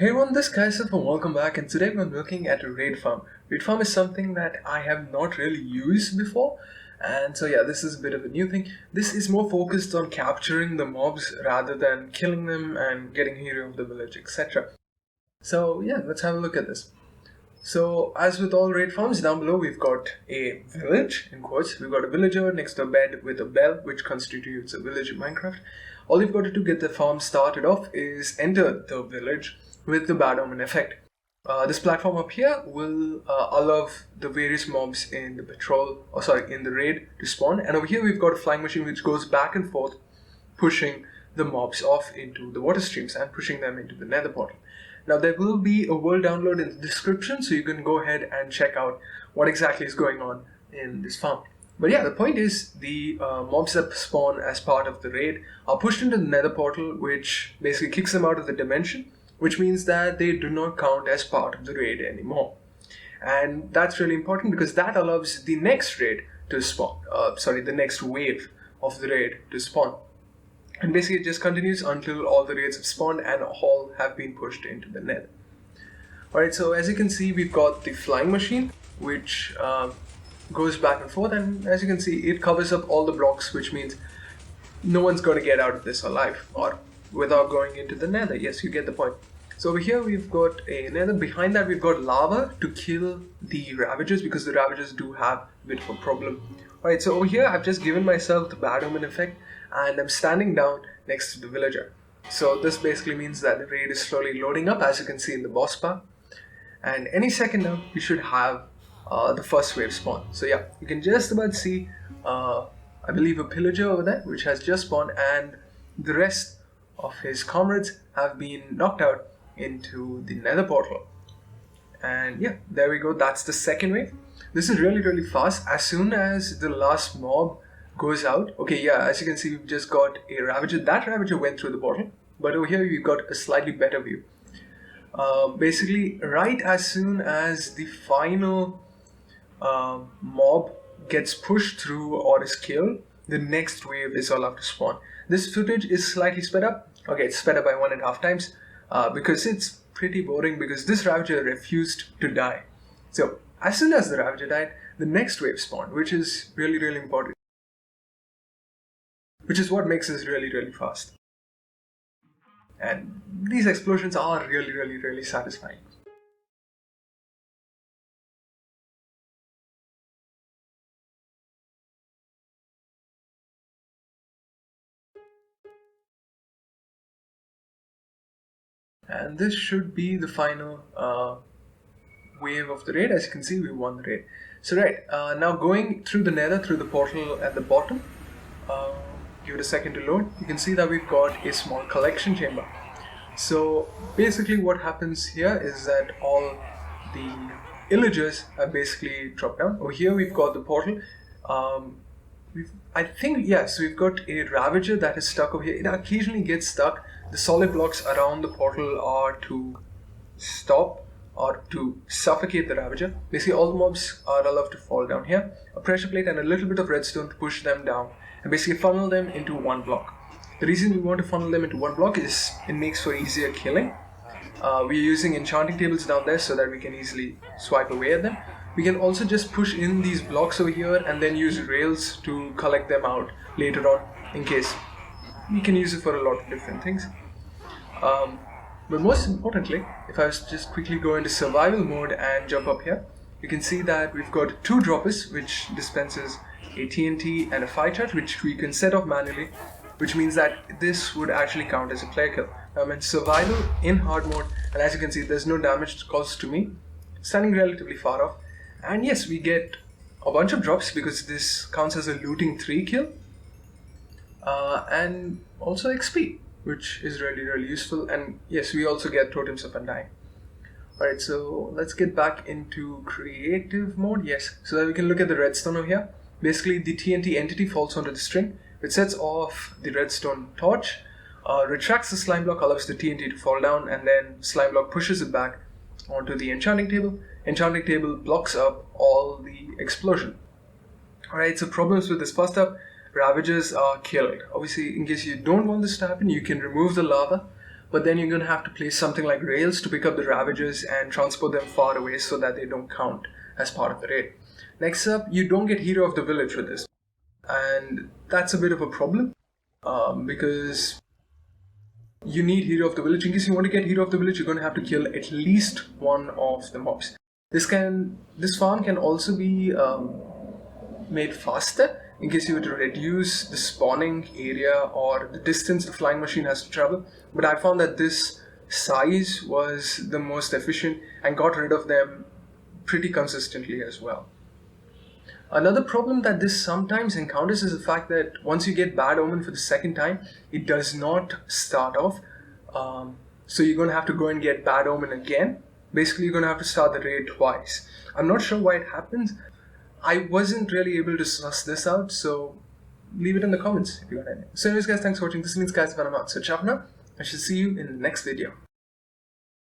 Hey everyone, this guy is and welcome back, and today we're looking at a raid farm. Raid farm is something that I have not really used before, and so yeah, this is a bit of a new thing. This is more focused on capturing the mobs rather than killing them and getting hero of the village, etc. So yeah, let's have a look at this. So as with all raid farms, down below we've got a village, in quotes. We've got a villager next to a bed with a bell, which constitutes a village in Minecraft. All you've got to do to get the farm started off is enter the village with the biome effect. This platform up here will allow the various mobs in the in the raid to spawn. And over here we've got a flying machine which goes back and forth, pushing the mobs off into the water streams and pushing them into the nether portal. Now there will be a world download in the description, so you can go ahead and check out what exactly is going on in this farm. But yeah, the point is the mobs that spawn as part of the raid are pushed into the nether portal, which basically kicks them out of the dimension, which means that they do not count as part of the raid anymore. And that's really important because that allows the next raid to spawn, the next wave of the raid to spawn. And basically it just continues until all the raids have spawned and all have been pushed into the nether. Alright, so as you can see, we've got the flying machine, which goes back and forth, and as you can see, it covers up all the blocks, which means no one's going to get out of this alive or without going into the nether. Yes, you get the point. So over here we've got a nether. Behind that we've got lava to kill the ravagers, because the ravagers do have a bit of a problem. Alright, so over here I've just given myself the biome effect and I'm standing down next to the villager. So this basically means that the raid is slowly loading up, as you can see in the boss bar. And any second now we should have the first wave spawn. So yeah, you can just about see I believe a pillager over there which has just spawned, and the rest of his comrades have been knocked out into the nether portal. And yeah, there we go, that's the second wave. This is really fast. As soon as the last mob goes out, okay, yeah, as you can see, we've just got a ravager. That ravager went through the portal, but over here you've got a slightly better view. Basically, right as soon as the final mob gets pushed through or is killed, the next wave is allowed to spawn. This footage is slightly sped up. Okay, it's sped up by 1.5 times because it's pretty boring, because this ravager refused to die. So as soon as the ravager died, the next wave spawned, which is really important, which is what makes this really fast. And these explosions are really satisfying. And this should be the final wave of the raid. As you can see, we won the raid. So right, now going through the nether, through the portal at the bottom, give it a second to load, you can see that we've got a small collection chamber. So basically what happens here is that all the illagers have basically dropped down. Over here we've got the portal. We've got a ravager that is stuck over here. It occasionally gets stuck. The solid blocks around the portal are to stop or to suffocate the ravager. Basically all the mobs are allowed to fall down here. A pressure plate and a little bit of redstone to push them down and basically funnel them into one block. The reason we want to funnel them into one block is it makes for easier killing. We're using enchanting tables down there so that we can easily swipe away at them. We can also just push in these blocks over here and then use rails to collect them out later on, in case we can use it for a lot of different things. But most importantly, if I was to just quickly go into survival mode and jump up here, you can see that we've got 2 droppers, which dispenses a TNT and a fire charge, which we can set off manually, which means that this would actually count as a player kill. I'm in survival in hard mode, and as you can see, there's no damage caused to me, standing relatively far off. And yes, we get a bunch of drops because this counts as a looting 3 kill, and also XP, which is really useful. And yes, we also get totems of undying. Alright, so let's get back into creative mode. Yes, so that we can look at the redstone over here. Basically, the TNT entity falls onto the string, which sets off the redstone torch, retracts the slime block, allows the TNT to fall down, and then slime block pushes it back onto the enchanting table. Enchanting table blocks up all the explosion. Alright, so problems with this. First up, ravagers are killed. Obviously, in case you don't want this to happen, you can remove the lava but then you're going to have to place something like rails to pick up the ravagers and transport them far away so that they don't count as part of the raid. Next up, you don't get hero of the village with this, and that's a bit of a problem because you need hero of the village. In case you want to get hero of the village, you're going to have to kill at least one of the mobs. This farm can also be made faster in case you were to reduce the spawning area or the distance the flying machine has to travel. But I found that this size was the most efficient and got rid of them pretty consistently as well. Another problem that this sometimes encounters is the fact that once you get Bad Omen for the second time, it does not start off. So you're going to have to go and get Bad Omen again. Basically, you're going to have to start the raid twice. I'm not sure why it happens. I wasn't really able to suss this out, so leave it in the comments if you got any. So anyways guys, thanks for watching. This means guys, I'm out. So ciao for now. I shall see you in the next video.